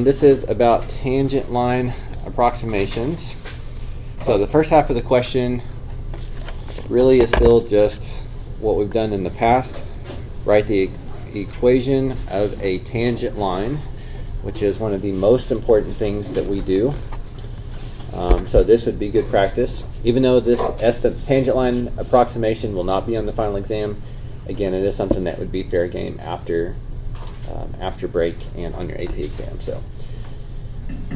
This is about tangent line approximations. So the first half of the question really is still just what we've done in the past. Write the equation of a tangent line, which is one of the most important things that we do. So this would be good practice. Even though this tangent line approximation will not be on the final exam, again, it is something that would be fair game after break and on your AP exam.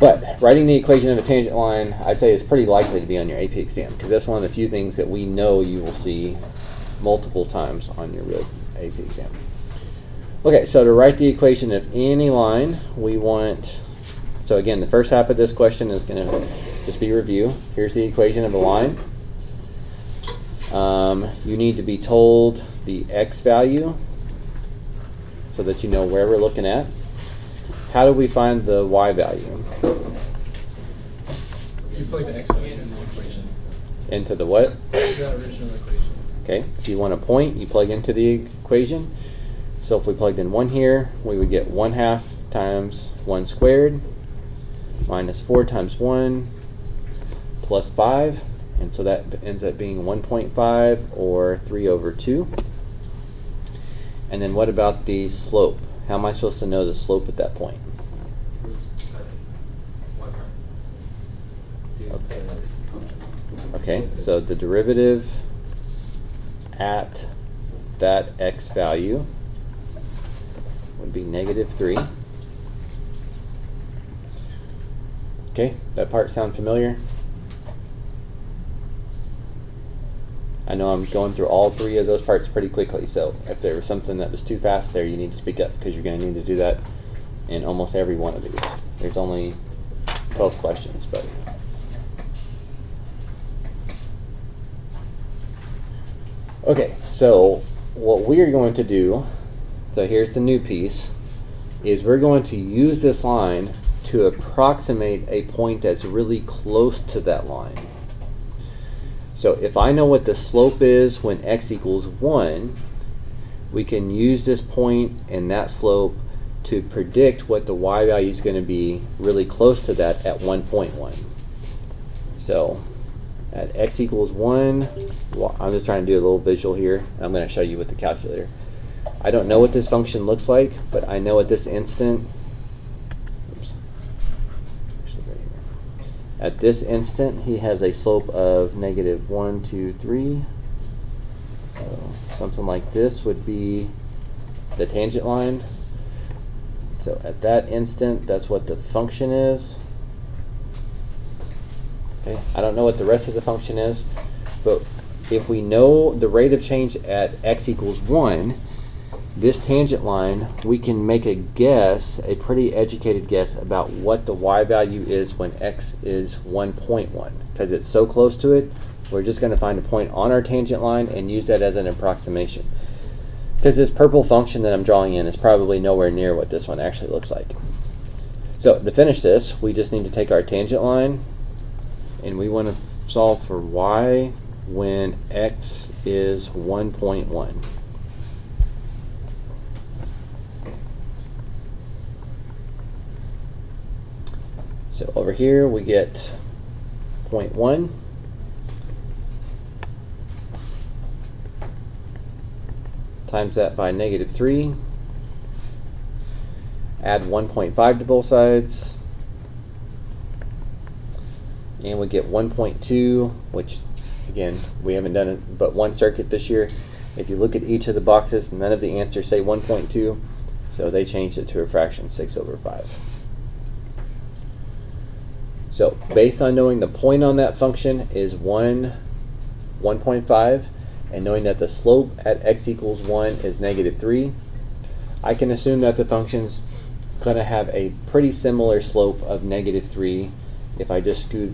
But writing the equation of a tangent line, I'd say, is pretty likely to be on your AP exam, because that's one of the few things that we know you will see multiple times on your real AP exam. Okay, so to write the equation of any line, we want, so again, the first half of this question is going to just be review. Here's the equation of a line. You need to be told the x value so that you know where we're looking at. How do we find the y value? You plug the x value in the equation. Into the what? The original equation. Okay, if you want a point, you plug into the equation. So if we plugged in 1 here, we would get 1/2 times 1 squared minus 4 times 1 plus 5. And so that ends up being 1.5 or 3/2. And then what about the slope? How am I supposed to know the slope at that point? Okay, so the derivative at that x value would be -3. Okay, that part sound familiar? I know I'm going through all 3 of those parts pretty quickly, so if there was something that was too fast there, you need to speak up, because you're going to need to do that in almost every one of these. There's only 12 questions, but okay, so what we are going to do, so here's the new piece, is we're going to use this line to approximate a point that's really close to that line. So if I know what the slope is when x equals 1, we can use this point and that slope to predict what the y value is going to be really close to that at 1.1. So at x equals 1, well, I'm just trying to do a little visual here. I'm going to show you with the calculator. I don't know what this function looks like, but I know at this instant, at this instant, he has a slope of -1, 2, 3. So something like this would be the tangent line. So at that instant, that's what the function is. Okay, I don't know what the rest of the function is, but if we know the rate of change at x equals 1, this tangent line, we can make a guess, a pretty educated guess, about what the y value is when x is 1.1. Because it's so close to it, we're just going to find a point on our tangent line and use that as an approximation. Because this purple function that I'm drawing in is probably nowhere near what this one actually looks like. So to finish this, we just need to take our tangent line, and we want to solve for y when x is 1.1. So over here we get 0.1 times that by -3. Add 1.5 to both sides, and we get 1.2, which again, we haven't done it but one circuit this year. If you look at each of the boxes, none of the answers say 1.2, so they changed it to a fraction, 6/5. So based on knowing the point on that function is 1.5, and knowing that the slope at x equals 1 is -3, I can assume that the function's going to have a pretty similar slope of -3 if I just scoot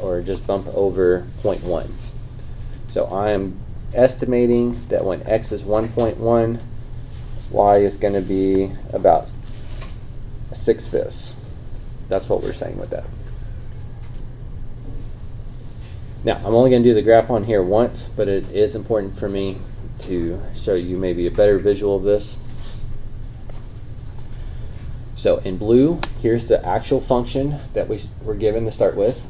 or just bump over 0.1. So I am estimating that when x is 1.1, y is going to be about 6/5. That's what we're saying with that. Now, I'm only going to do the graph on here once, but it is important for me to show you maybe a better visual of this. So in blue, here's the actual function that we were given to start with.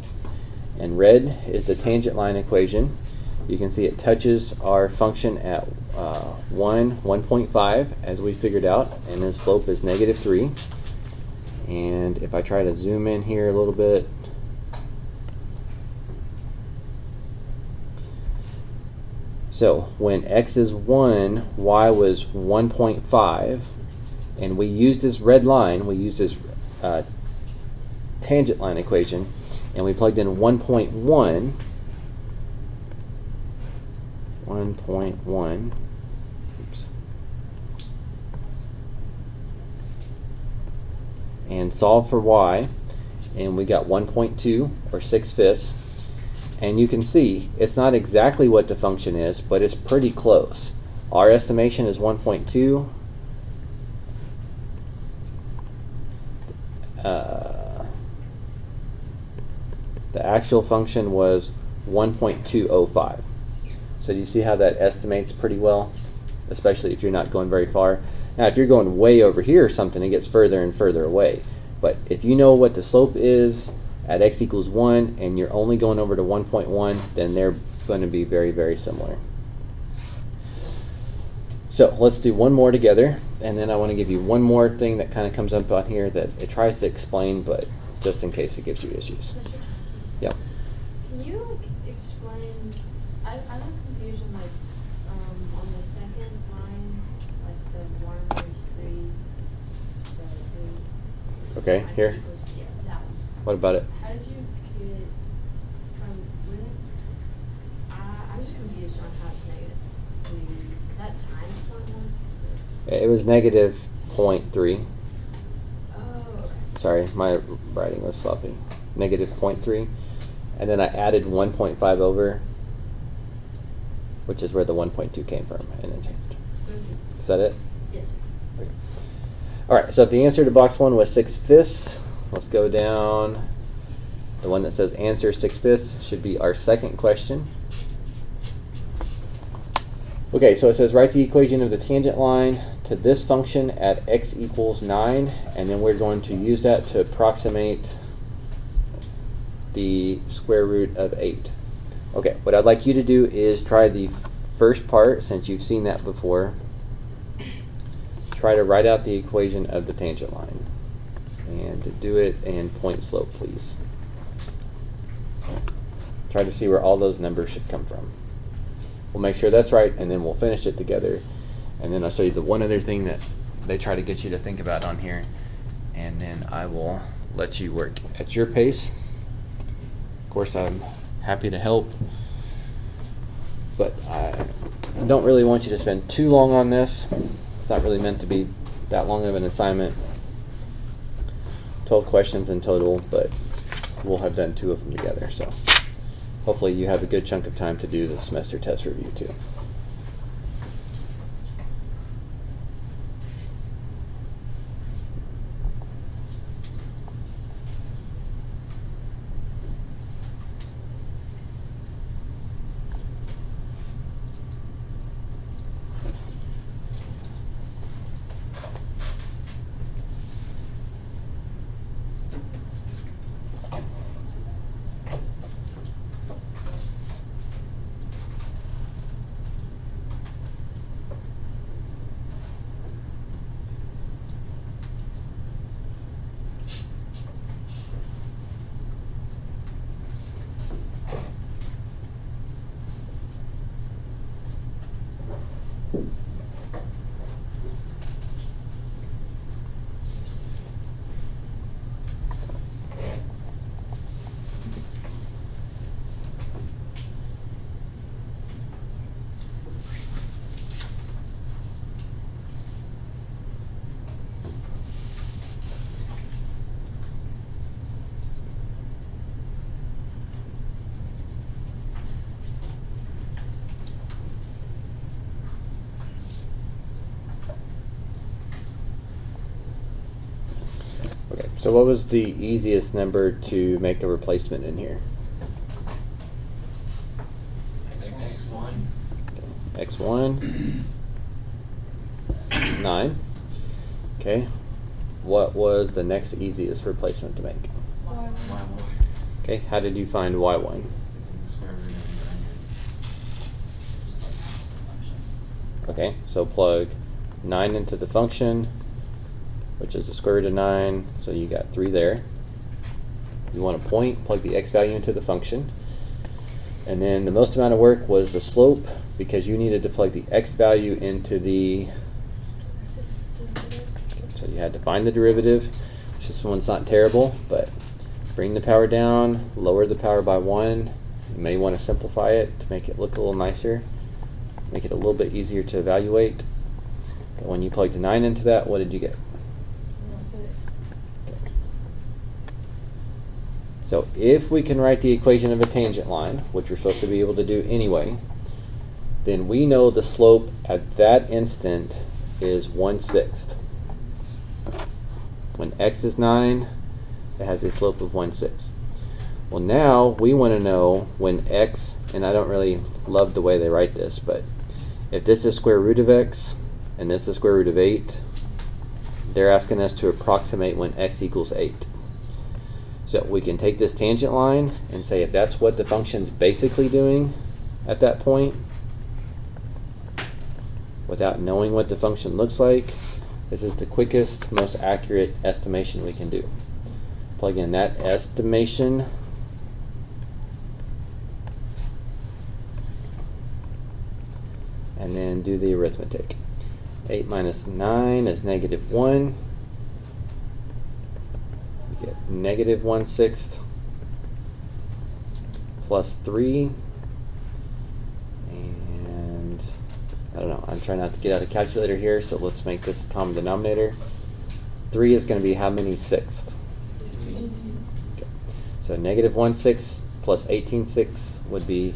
And red is the tangent line equation. You can see it touches our function at 1.5 as we figured out, and the slope is -3. And if I try to zoom in here a little bit, so when x is 1, y was 1.5, and we used this red line, we used this tangent line equation, and we plugged in 1.1, 1.1, oops, and solved for y, and we got 1.2, or 6/5. And you can see it's not exactly what the function is, but it's pretty close. Our estimation is 1.2. The actual function was 1.205. So do you see how that estimates pretty well, especially if you're not going very far? Now, if you're going way over here or something, it gets further and further away. But if you know what the slope is at x equals 1 and you're only going over to 1.1, then they're going to be very, very similar. So let's do one more together, and then I want to give you one more thing that kind of comes up on here that it tries to explain, but just in case it gives you issues. Mr. Thompson, Yep. can you explain, I got confused on on the second line, like the 1 minus 3, the 2. Okay, here. Yeah, that one. What about it? How did you get from when, I'm just confused on how it's negative. Is that times 0.1? It was -0.3. Oh, okay. Sorry, my writing was sloppy. -0.3. And then I added 1.5 over, which is where the 1.2 came from, and then changed. Mm-hmm. Is that it? Yes, sir. Okay. All right, so if the answer to box 1 was 6/5, let's go down. The one that says answer 6/5 should be our second question. Okay, so it says write the equation of the tangent line to this function at x equals 9, and then we're going to use that to approximate the square root of 8. Okay, what I'd like you to do is try the first part, since you've seen that before. Try to write out the equation of the tangent line. And to do it in point slope, please. Try to see where all those numbers should come from. We'll make sure that's right, and then we'll finish it together. And then I'll show you the one other thing that they try to get you to think about on here. And then I will let you work at your pace. Of course, I'm happy to help, but I don't really want you to spend too long on this. It's not really meant to be that long of an assignment. 12 questions in total, but we'll have done 2 of them together. So hopefully you have a good chunk of time to do the semester test review too. Okay, so what was the easiest number to make a replacement in here? X1. X1, 9. Okay, what was the next easiest replacement to make? Y1. Okay, how did you find y1? The square root of 9. Okay, so plug 9 into the function, which is the square root of 9, so you got 3 there. You want a point, plug the x value into the function. And then the most amount of work was the slope, because you needed to plug the x value into the, so you had to find the derivative. This one's not terrible, but bring the power down, lower the power by 1. You may want to simplify it to make it look a little nicer, make it a little bit easier to evaluate. But when you plugged a 9 into that, what did you get? 6. So if we can write the equation of a tangent line, which we're supposed to be able to do anyway, then we know the slope at that instant is 1/6. When x is 9, it has a slope of 1/6. Well, now we want to know when x, and I don't really love the way they write this, but if this is square root of x and this is square root of 8, they're asking us to approximate when x equals 8. So we can take this tangent line and say if that's what the function's basically doing at that point, without knowing what the function looks like, this is the quickest, most accurate estimation we can do. Plug in that estimation, and then do the arithmetic. 8 minus 9 is -1. You get -1/6 plus 3. And I don't know, I'm trying not to get out a calculator here, so let's make this a common denominator. 3 is going to be how many sixths? 18. Okay. So -1/6 plus 18/6 would be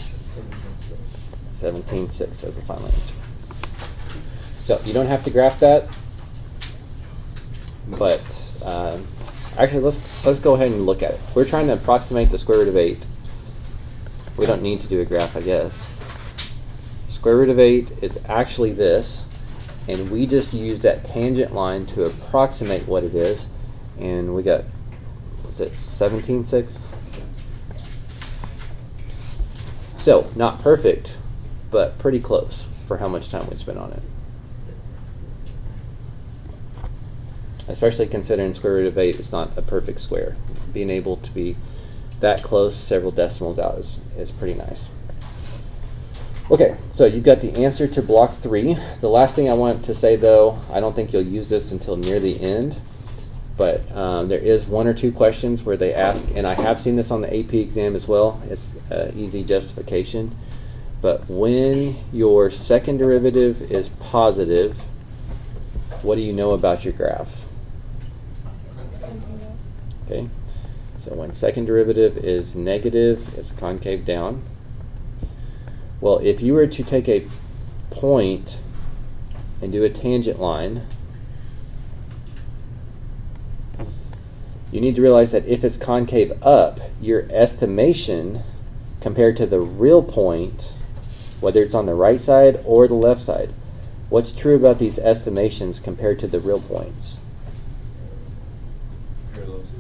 17/6 as the final answer. So you don't have to graph that, but actually let's go ahead and look at it. We're trying to approximate the square root of 8. We don't need to do a graph, I guess. Square root of 8 is actually this, and we just use that tangent line to approximate what it is, and we got, was it 17/6? So not perfect, but pretty close for how much time we spent on it. Especially considering square root of 8 is not a perfect square. Being able to be that close, several decimals out, is pretty nice. Okay, so you've got the answer to block 3. The last thing I want to say, though, I don't think you'll use this until near the end, but there is 1 or 2 questions where they ask, and I have seen this on the AP exam as well. It's easy justification. But when your second derivative is positive, what do you know about your graph? Okay, so when second derivative is negative, it's concave down. Well, if you were to take a point and do a tangent line, you need to realize that if it's concave up, your estimation compared to the real point, whether it's on the right side or the left side, what's true about these estimations compared to the real points? Parallel to.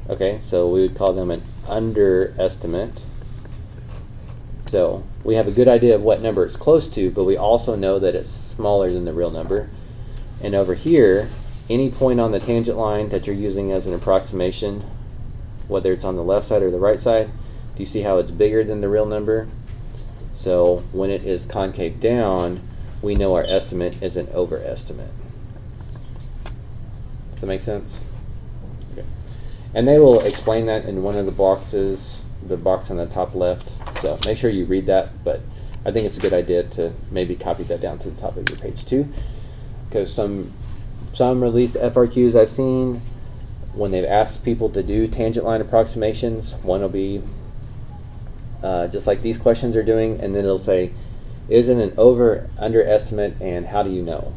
Okay, so we would call them an underestimate. So we have a good idea of what number it's close to, but we also know that it's smaller than the real number. And over here, any point on the tangent line that you're using as an approximation, whether it's on the left side or the right side, do you see how it's bigger than the real number? So when it is concave down, we know our estimate is an overestimate. Does that make sense? Okay. And they will explain that in one of the boxes, the box on the top left. So make sure you read that, but I think it's a good idea to maybe copy that down to the top of your page too, because some released FRQs I've seen, when they've asked people to do tangent line approximations, one will be just like these questions are doing, and then it'll say, is it an underestimate, and how do you know?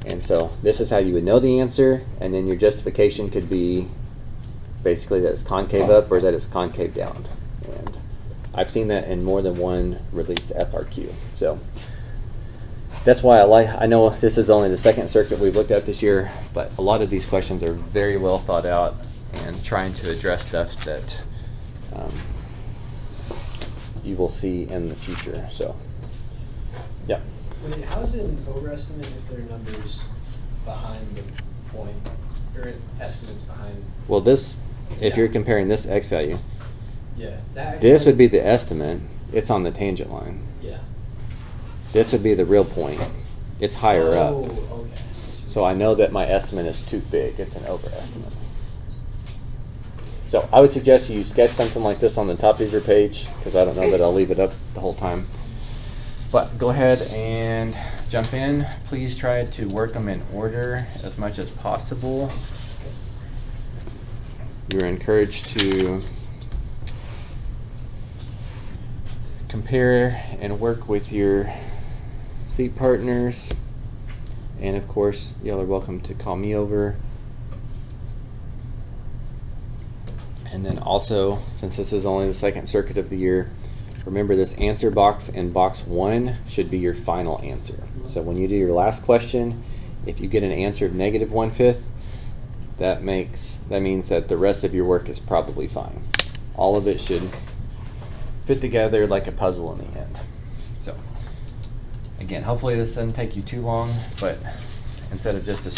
And so this is how you would know the answer, and then your justification could be basically that it's concave up or that it's concave down. And I've seen that in more than one released FRQ. So That's why I know this is only the second circuit we've looked at this year, but a lot of these questions are very well thought out and trying to address stuff that you will see in the future. So, yeah. Wait, how is it an overestimate if there are numbers behind the point, or estimates behind? Well, this, if Yeah. you're comparing this x value, Yeah, that this would be the estimate. It's on the tangent line. Yeah. This would be the real point. It's higher Oh, up. okay. So I know that my estimate is too big. It's an overestimate. So I would suggest you sketch something like this on the top of your page, because I don't know that I'll leave it up the whole time. But go ahead and jump in. Please try to work them in order as much as possible. You're encouraged to compare and work with your seat partners. And of course, y'all are welcome to call me over. And then also, since this is only the second circuit of the year, remember this answer box in box 1 should be your final answer. So when you do your last question, if you get an answer of -1/5, that means that the rest of your work is probably fine. All of it should fit together like a puzzle in the end. So again, hopefully this doesn't take you too long, but instead of just a